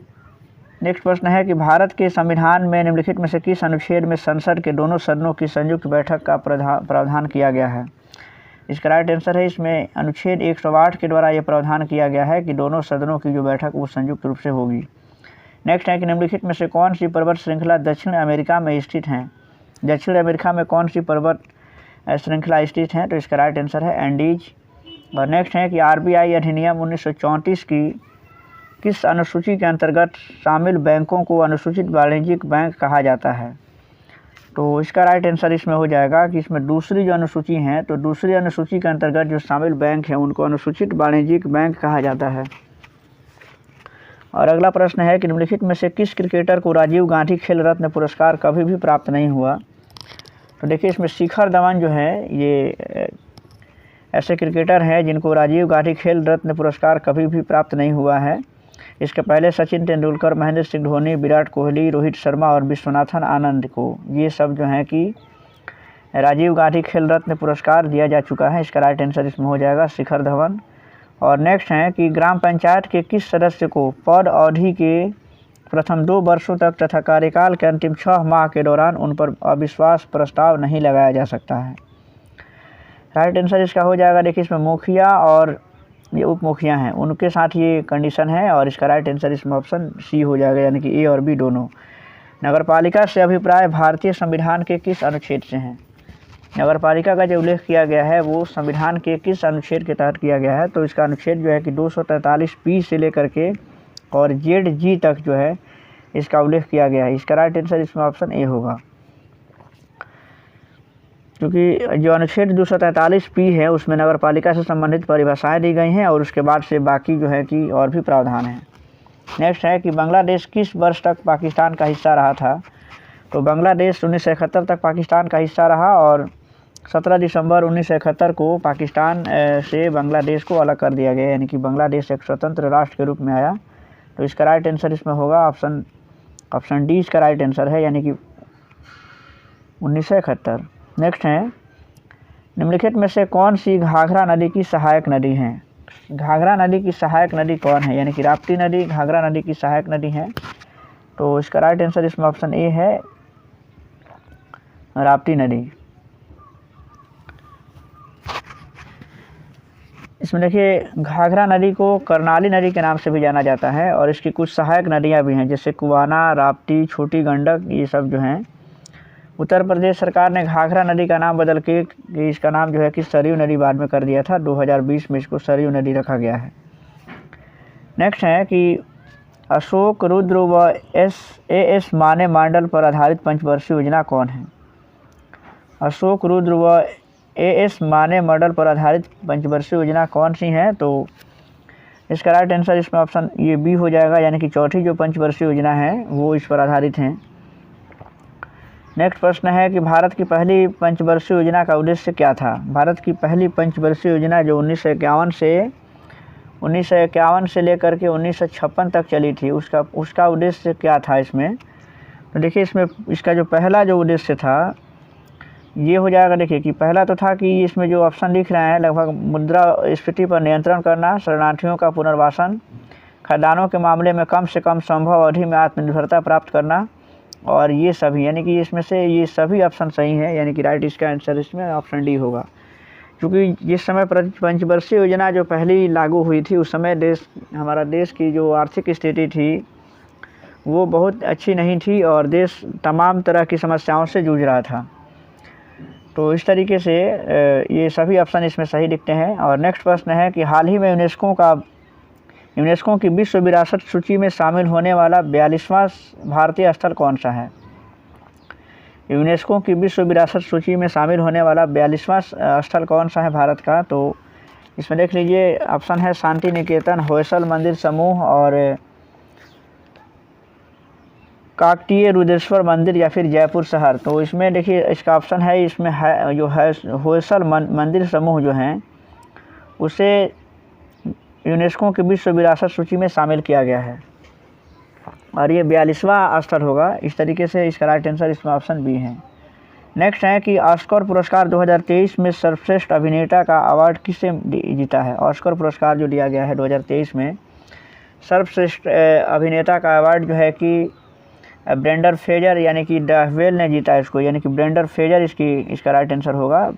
नेक्स्ट प्रश्न है कि भारत के संविधान में निम्नलिखित में से किस अनुच्छेद में संसद के दोनों सदनों की संयुक्त बैठक का प्रावधान किया गया है। इसका राइट आंसर है इसमें अनुच्छेद 108 के द्वारा यह प्रावधान किया गया है कि दोनों सदनों की जो बैठक वो संयुक्त रूप से होगी। नेक्स्ट है कि निम्नलिखित में से कौन सी पर्वत श्रृंखला दक्षिण अमेरिका में स्थित हैं। दक्षिण अमेरिका में कौन सी पर्वत श्रृंखला स्थित हैं, तो इसका राइट आंसर है एंडीज। और नेक्स्ट है कि आरबीआई अधिनियम 1934 की किस अनुसूची के अंतर्गत शामिल बैंकों को अनुसूचित वाणिज्यिक बैंक कहा जाता है। तो इसका राइट आंसर इसमें हो जाएगा कि इसमें दूसरी जो अनुसूची है, तो दूसरी अनुसूची के अंतर्गत जो शामिल बैंक हैं उनको अनुसूचित वाणिज्यिक बैंक कहा जाता है। और अगला प्रश्न है कि निम्नलिखित में से किस क्रिकेटर को राजीव गांधी खेल रत्न पुरस्कार कभी भी प्राप्त नहीं हुआ। तो देखिए इसमें शिखर धवन जो है ये ऐसे क्रिकेटर हैं जिनको राजीव गांधी खेल रत्न पुरस्कार कभी भी प्राप्त नहीं हुआ है। इसके पहले सचिन तेंदुलकर, महेंद्र सिंह धोनी, विराट कोहली, रोहित शर्मा और विश्वनाथन आनंद को ये सब जो हैं कि राजीव गांधी खेल रत्न पुरस्कार दिया जा चुका है। इसका राइट आंसर इसमें हो जाएगा शिखर धवन। और नेक्स्ट है कि ग्राम पंचायत के किस सदस्य को पद अवधि के प्रथम 2 वर्षों तक तथा कार्यकाल के अंतिम 6 माह के दौरान उन पर अविश्वास प्रस्ताव नहीं लगाया जा सकता है। राइट आंसर इसका हो जाएगा, देखिए इसमें मुखिया और ये उप मुखिया हैं उनके साथ ये कंडीशन है। और इसका राइट आंसर इसमें ऑप्शन सी हो जाएगा, यानी कि ए और बी दोनों। नगरपालिका से अभिप्राय भारतीय संविधान के किस अनुच्छेद से हैं। नगरपालिका का जो उल्लेख किया गया है वो संविधान के किस अनुच्छेद के तहत किया गया है, तो इसका अनुच्छेद जो है कि 243 से लेकर के और ZG तक जो है इसका उल्लेख किया गया है। इसका राइट आंसर इसमें ऑप्शन ए होगा, क्योंकि जो अनुच्छेद 243 है उसमें नगरपालिका से संबंधित परिभाषाएं दी गई हैं और उसके बाद से बाकी जो है कि और भी प्रावधान है। नेक्स्ट है कि बांग्लादेश किस वर्ष तक पाकिस्तान का हिस्सा रहा था। तो बांग्लादेश 1971 तक पाकिस्तान का हिस्सा रहा और 17 दिसंबर 1971 को पाकिस्तान से बांग्लादेश को अलग कर दिया गया, यानी कि बांग्लादेश एक स्वतंत्र राष्ट्र के रूप में आया। तो इसका राइट आंसर इसमें होगा ऑप्शन डी इसका राइट आंसर है, यानी कि 1971। नेक्स्ट है निम्नलिखित में से कौन सी घाघरा नदी की सहायक नदी है। घाघरा नदी की सहायक नदी कौन है, यानी कि राप्ती नदी घाघरा नदी की सहायक नदी है। तो इसका राइट आंसर इसमें ऑप्शन ए है, राप्ती नदी। इसमें देखिए घाघरा नदी को कर्नाली नदी के नाम से भी जाना जाता है और इसकी कुछ सहायक नदियां भी हैं, जैसे कुवाना, राप्ती, छोटी गंडक, ये सब जो हैं। उत्तर प्रदेश सरकार ने घाघरा नदी का नाम बदल के इसका नाम जो है कि सरयू नदी बाद में कर दिया था। 2020 में इसको सरयू नदी रखा गया है। नेक्स्ट है कि अशोक रुद्र व एस माने मॉडल पर आधारित पंचवर्षीय योजना कौन है। अशोक रुद्र व एस माने मॉडल पर आधारित पंचवर्षीय योजना कौन सी है, तो इसका राइट आंसर इसमें ऑप्शन ये बी हो जाएगा, यानी कि चौथी जो पंचवर्षीय योजना है वो इस पर आधारित है। नेक्स्ट प्रश्न है कि भारत की पहली पंचवर्षीय योजना का उद्देश्य क्या था। भारत की पहली पंचवर्षीय योजना जो 1951 से लेकर के 1956 तक चली थी, उसका उद्देश्य क्या था इसमें। तो देखिए इसमें इसका जो पहला जो उद्देश्य था ये हो जाएगा, देखिए कि पहला तो था कि इसमें जो ऑप्शन लिख रहे हैं लगभग मुद्रास्फीति पर नियंत्रण करना, शरणार्थियों का पुनर्वासन, खदानों के मामले में कम से कम संभव अवधि में आत्मनिर्भरता प्राप्त करना, और ये सभी, यानी कि इसमें से ये सभी ऑप्शन सही हैं, यानी कि राइट इसका आंसर इसमें ऑप्शन डी होगा। क्योंकि जिस समय पंचवर्षीय योजना जो पहली लागू हुई थी उस समय हमारा देश की जो आर्थिक स्थिति थी वो बहुत अच्छी नहीं थी और देश तमाम तरह की समस्याओं से जूझ रहा था। तो इस तरीके से ये सभी ऑप्शन इसमें सही दिखते हैं। और नेक्स्ट प्रश्न है कि हाल ही में यूनेस्को की विश्व विरासत सूची में शामिल होने वाला 42वां भारतीय स्थल कौन सा है। यूनेस्को की विश्व विरासत सूची में शामिल होने वाला 42वां स्थल कौन सा है भारत का, तो इसमें देख लीजिए ऑप्शन है शांति निकेतन, होयसल मंदिर समूह और काकतीय रुद्रेश्वर मंदिर या फिर जयपुर शहर। तो इसमें देखिए इसका ऑप्शन है, इसमें है जो है होयसल मंदिर समूह जो हैं उसे यूनेस्को की विश्व विरासत सूची में शामिल किया गया है और ये 42वां स्थल होगा। इस तरीके से इसका राइट आंसर इसमें ऑप्शन बी है। नेक्स्ट है कि ऑस्कर पुरस्कार 2023 में सर्वश्रेष्ठ अभिनेता का अवार्ड किसे जीता है। ऑस्कर पुरस्कार जो दिया गया है 2023 में सर्वश्रेष्ठ अभिनेता का अवार्ड जो है कि ब्रेंडन फ्रेजर यानी कि द वेल ने जीता इसको, यानी कि ब्रेंडन फ्रेजर इसका राइट आंसर होगा।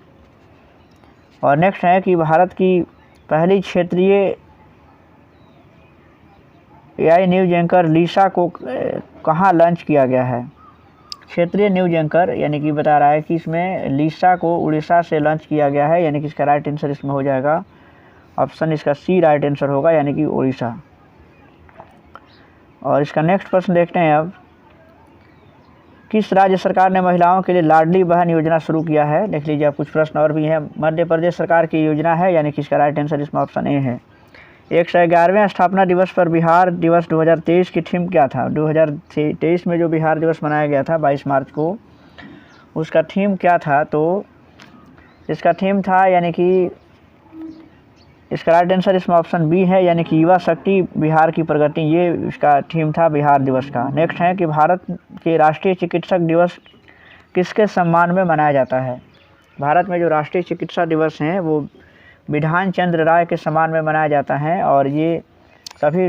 और नेक्स्ट है कि भारत की पहली क्षेत्रीय एआई न्यूज एंकर लिसा को कहाँ लॉन्च किया गया है। क्षेत्रीय न्यूज एंकर यानी कि बता रहा है कि इसमें लिसा को उड़ीसा से लॉन्च किया गया है, यानी कि इसका राइट आंसर इसमें हो जाएगा ऑप्शन इसका सी राइट आंसर होगा, यानी कि उड़ीसा। और इसका नेक्स्ट प्रश्न देखते हैं अब, किस राज्य सरकार ने महिलाओं के लिए लाडली बहन योजना शुरू किया है। देख लीजिए, अब कुछ प्रश्न और भी हैं। मध्य प्रदेश सरकार की योजना है, यानी कि इसका राइट आंसर इसमें ऑप्शन ए है। 111वें स्थापना दिवस पर बिहार दिवस 2023 की थीम क्या था। 2023 में जो बिहार दिवस मनाया गया था 22 मार्च को, उसका थीम क्या था। तो इसका थीम था, यानी कि इसका राइट आंसर इसमें ऑप्शन बी है, यानी कि युवा शक्ति बिहार की प्रगति, ये इसका थीम था बिहार दिवस का। नेक्स्ट है कि भारत के राष्ट्रीय चिकित्सक दिवस किसके सम्मान में मनाया जाता है। भारत में जो राष्ट्रीय चिकित्सा दिवस हैं वो विधान चंद्र राय के सम्मान में मनाया जाता है और ये सभी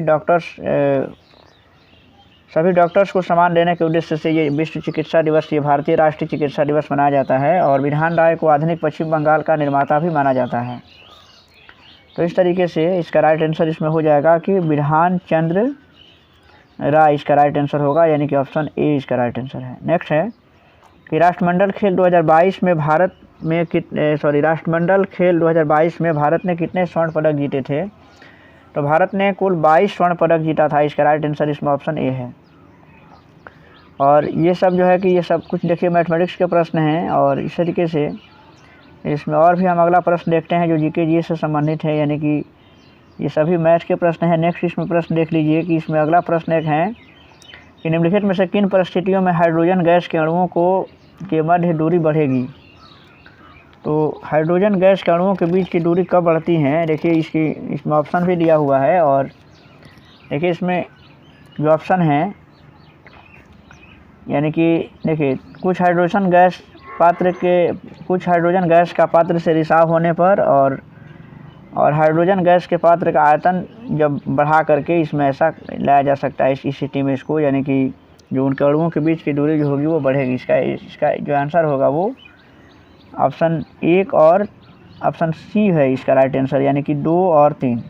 डॉक्टर्स को सम्मान देने के उद्देश्य से ये विश्व चिकित्सा दिवस, ये भारतीय राष्ट्रीय चिकित्सा दिवस मनाया जाता है। और विधान राय को आधुनिक पश्चिम बंगाल का निर्माता भी माना जाता है। तो इस तरीके से इसका राइट आंसर इसमें हो जाएगा कि विधान चंद्र राय इसका राइट आंसर होगा, यानी कि ऑप्शन ए इसका राइट आंसर है। नेक्स्ट है कि राष्ट्रमंडल खेल 2022 में राष्ट्रमंडल खेल 2022 में भारत ने कितने स्वर्ण पदक जीते थे। तो भारत ने कुल 22 स्वर्ण पदक जीता था, इसका राइट आंसर इसमें ऑप्शन ए है। और ये सब जो है कि ये सब कुछ देखिए मैथमेटिक्स के प्रश्न हैं और इस तरीके से इसमें और भी हम अगला प्रश्न देखते हैं जो जीके जी से संबंधित है, यानी कि ये सभी मैथ के प्रश्न हैं। नेक्स्ट इसमें प्रश्न देख लीजिए कि इसमें अगला प्रश्न एक है कि निम्नलिखित में से किन परिस्थितियों में हाइड्रोजन गैस के अणुओं के मध्य दूरी बढ़ेगी। तो हाइड्रोजन गैस के अणुओं के बीच की दूरी कब बढ़ती है। देखिए इसमें ऑप्शन भी दिया हुआ है और देखिए इसमें जो ऑप्शन है, यानी कि देखिए कुछ हाइड्रोजन गैस का पात्र से रिसाव होने पर और हाइड्रोजन गैस के पात्र का आयतन जब बढ़ा करके इसमें ऐसा लाया जा सकता है इस स्थिति में इसको, यानी कि जो उनके अणुओं के बीच की दूरी जो होगी वो बढ़ेगी। इसका जो आंसर होगा वो ऑप्शन 1 और ऑप्शन सी है इसका राइट आंसर, यानी कि 2 और 3।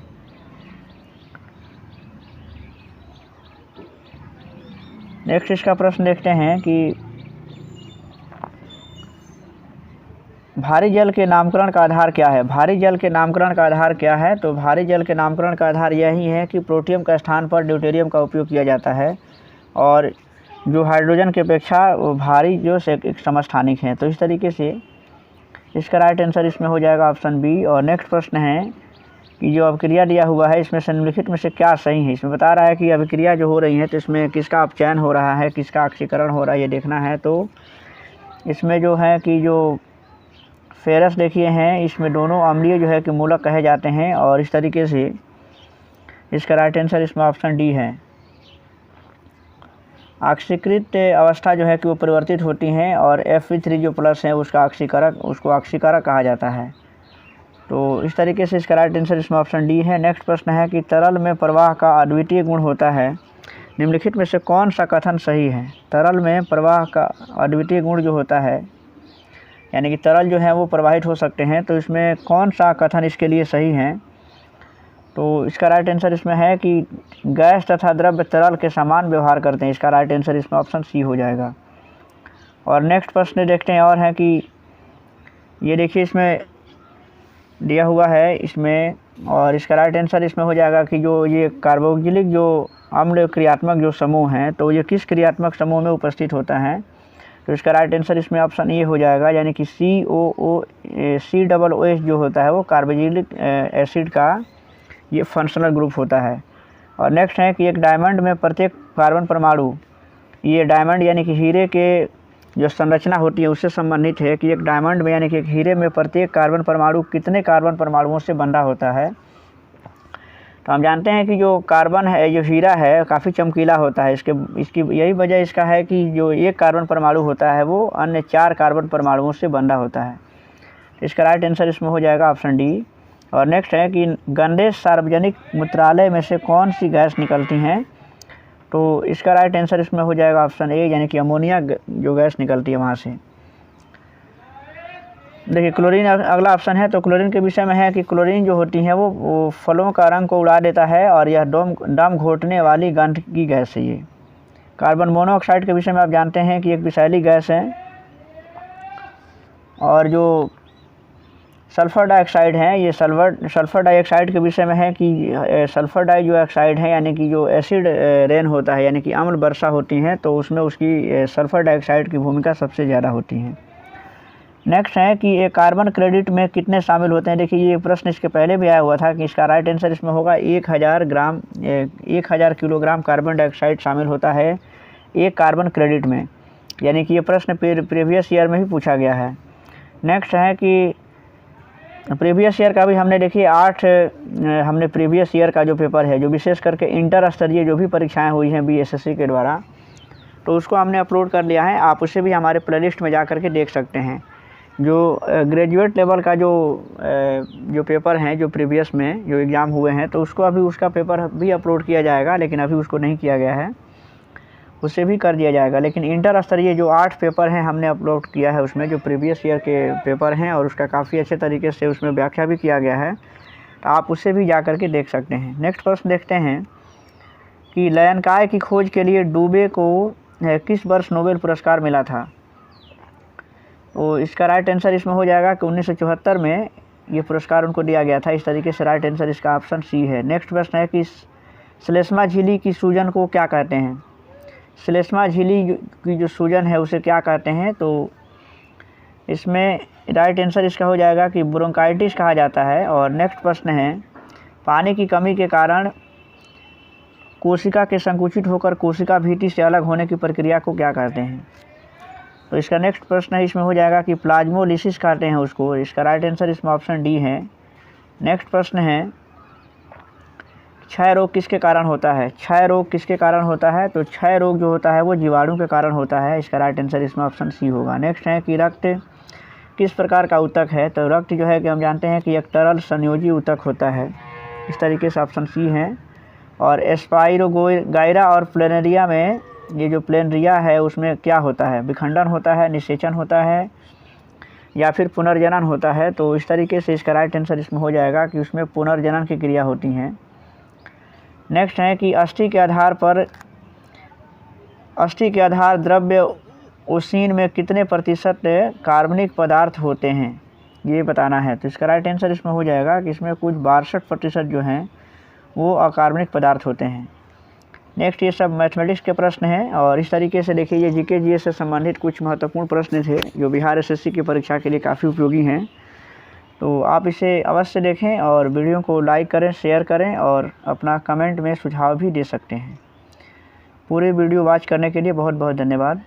नेक्स्ट इसका प्रश्न देखते हैं कि भारी जल के नामकरण का आधार क्या है। भारी जल के नामकरण का आधार क्या है। तो भारी जल के नामकरण का आधार यही है कि प्रोटियम का स्थान पर ड्यूटेरियम का उपयोग किया जाता है और जो हाइड्रोजन की अपेक्षा वो भारी जो एक समस्थानिक है। तो इस तरीके से इसका राइट आंसर इसमें हो जाएगा ऑप्शन बी। और नेक्स्ट प्रश्न है कि जो अभिक्रिया दिया हुआ है इसमें से निम्नलिखित में से क्या सही है। इसमें बता रहा है कि अभिक्रिया जो हो रही है तो इसमें किसका अपचयन हो रहा है, किसका ऑक्सीकरण हो रहा है, ये देखना है। तो इसमें जो है कि जो फेरस देखिए हैं, इसमें दोनों अम्लीय जो है कि मूलक कहे जाते हैं और इस तरीके से इसका राइट आंसर इसमें ऑप्शन डी है। ऑक्सीकृत अवस्था जो है कि वो परिवर्तित होती हैं और Fe3 जो प्लस है उसको ऑक्सीकारक कहा जाता है। तो इस तरीके से इसका राइट आंसर इसमें ऑप्शन डी है। नेक्स्ट प्रश्न है कि तरल में प्रवाह का अद्वितीय गुण होता है, निम्नलिखित में से कौन सा कथन सही है। तरल में प्रवाह का अद्वितीय गुण जो होता है, यानी कि तरल जो है वो प्रवाहित हो सकते हैं, तो इसमें कौन सा कथन इसके लिए सही है। तो इसका राइट आंसर इसमें है कि गैस तथा द्रव्य तरल के समान व्यवहार करते हैं, इसका राइट आंसर इसमें ऑप्शन सी हो जाएगा। और नेक्स्ट प्रश्न देखते हैं और है कि ये देखिए इसमें दिया हुआ है इसमें, और इसका राइट आंसर इसमें हो जाएगा कि जो ये कार्बोक्सिलिक जो अम्ल क्रियात्मक जो समूह हैं तो ये किस क्रियात्मक समूह में उपस्थित होता है। तो इसका राइट आंसर इसमें ऑप्शन ये हो जाएगा, यानी कि COOH जो होता है वो कार्बोक्सिलिक एसिड का ये फंक्शनल ग्रुप होता है। और नेक्स्ट है कि एक डायमंड में प्रत्येक कार्बन परमाणु ये डायमंड यानी कि हीरे के जो संरचना होती है उससे संबंधित है कि एक डायमंड में यानी कि एक हीरे में प्रत्येक कार्बन परमाणु कितने कार्बन परमाणुओं से बंधा होता है। तो हम जानते हैं कि जो कार्बन है, जो हीरा है, काफ़ी चमकीला होता है। इसकी यही वजह इसका है कि जो एक कार्बन परमाणु होता है वो अन्य 4 कार्बन परमाणुओं से बंधा होता है। तो इसका राइट आंसर इसमें हो जाएगा ऑप्शन डी। और नेक्स्ट है कि गंदे सार्वजनिक मूत्रालय में से कौन सी गैस निकलती हैं। तो इसका राइट आंसर इसमें हो जाएगा ऑप्शन ए, यानी कि अमोनिया जो गैस निकलती है वहाँ से। देखिए क्लोरीन अगला ऑप्शन है। तो क्लोरीन के विषय में है कि क्लोरीन जो होती है वो फलों का रंग को उड़ा देता है और यह दम घोटने वाली गंध की गैस है। ये कार्बन मोनोऑक्साइड के विषय में आप जानते हैं कि एक विषैली गैस है। और जो सल्फ़र डाइऑक्साइड है, ये सल्फ़र डाइऑक्साइड के विषय में है कि सल्फ़र डाइऑक्साइड है यानी कि जो एसिड रेन होता है यानी कि अम्ल वर्षा होती है तो उसमें उसकी सल्फ़र डाइऑक्साइड की भूमिका सबसे ज़्यादा होती है। नेक्स्ट है कि एक कार्बन क्रेडिट में कितने शामिल होते हैं। देखिए ये प्रश्न इसके पहले भी आया हुआ था कि इसका राइट आंसर इसमें होगा 1000 किलोग्राम कार्बन डाइऑक्साइड शामिल होता है एक कार्बन क्रेडिट में, यानी कि ये प्रश्न प्रीवियस ईयर में ही पूछा गया है। नेक्स्ट है कि प्रीवियस ईयर का भी हमने देखिए हमने प्रीवियस ईयर का जो पेपर है, जो विशेष करके इंटर स्तरीय जो भी परीक्षाएं हुई हैं BSSC के द्वारा, तो उसको हमने अपलोड कर लिया है। आप उसे भी हमारे प्लेलिस्ट में जा कर के देख सकते हैं। जो ग्रेजुएट लेवल का जो पेपर हैं, जो प्रीवियस में जो एग्ज़ाम हुए हैं, तो उसको अभी उसका पेपर भी अपलोड किया जाएगा, लेकिन अभी उसको नहीं किया गया है, उसे भी कर दिया जाएगा। लेकिन इंटर स्तरीय जो 8 पेपर हैं हमने अपलोड किया है उसमें, जो प्रीवियस ईयर के पेपर हैं, और उसका काफ़ी अच्छे तरीके से उसमें व्याख्या भी किया गया है, तो आप उसे भी जा कर के देख सकते हैं। नेक्स्ट प्रश्न देखते हैं कि लयनकाय की खोज के लिए डूबे को किस वर्ष नोबेल पुरस्कार मिला था। तो इसका राइट आंसर इसमें हो जाएगा कि 1974 में ये पुरस्कार उनको दिया गया था। इस तरीके से राइट आंसर इसका ऑप्शन सी है। नेक्स्ट प्रश्न है कि श्लेष्मा झिल्ली की सूजन को क्या कहते हैं। श्लेष्मा झिल्ली की जो सूजन है उसे क्या कहते हैं। तो इसमें राइट आंसर इसका हो जाएगा कि ब्रोंकाइटिस कहा जाता है। और नेक्स्ट प्रश्न है पानी की कमी के कारण कोशिका के संकुचित होकर कोशिका भित्ति से अलग होने की प्रक्रिया को क्या कहते हैं। तो इसका नेक्स्ट प्रश्न है इसमें हो जाएगा कि प्लाज्मोलिसिस कहते हैं उसको। इसका राइट आंसर इसमें ऑप्शन डी है। नेक्स्ट प्रश्न है क्षय रोग किसके कारण होता है। क्षय रोग किसके कारण होता है। तो क्षय रोग जो होता है वो जीवाणु के कारण होता है। इसका राइट आंसर इसमें ऑप्शन सी होगा। नेक्स्ट है कि रक्त किस प्रकार का ऊतक है। तो रक्त जो है कि हम जानते हैं कि एक तरल संयोजी ऊतक होता है। इस तरीके से ऑप्शन सी है। और स्पाइरोगाइरा और प्लेनेरिया में ये जो प्लेनरिया है उसमें क्या होता है, विखंडन होता है, निषेचन होता है या फिर पुनर्जनन होता है। तो इस तरीके से इसका राइट आंसर इसमें हो जाएगा कि उसमें पुनर्जनन की क्रिया होती हैं। नेक्स्ट है कि अस्थि के आधार द्रव्य ओसीन में कितने प्रतिशत कार्बनिक पदार्थ होते हैं, ये बताना है। तो इसका राइट आंसर इसमें हो जाएगा कि इसमें कुछ 62% जो हैं वो अकार्बनिक पदार्थ होते हैं। नेक्स्ट ये सब मैथमेटिक्स के प्रश्न हैं। और इस तरीके से देखिए ये जीके जीएस से संबंधित कुछ महत्वपूर्ण प्रश्न थे जो बिहार एसएससी की परीक्षा के लिए काफ़ी उपयोगी हैं। तो आप इसे अवश्य देखें और वीडियो को लाइक करें, शेयर करें और अपना कमेंट में सुझाव भी दे सकते हैं। पूरे वीडियो वॉच करने के लिए बहुत बहुत धन्यवाद।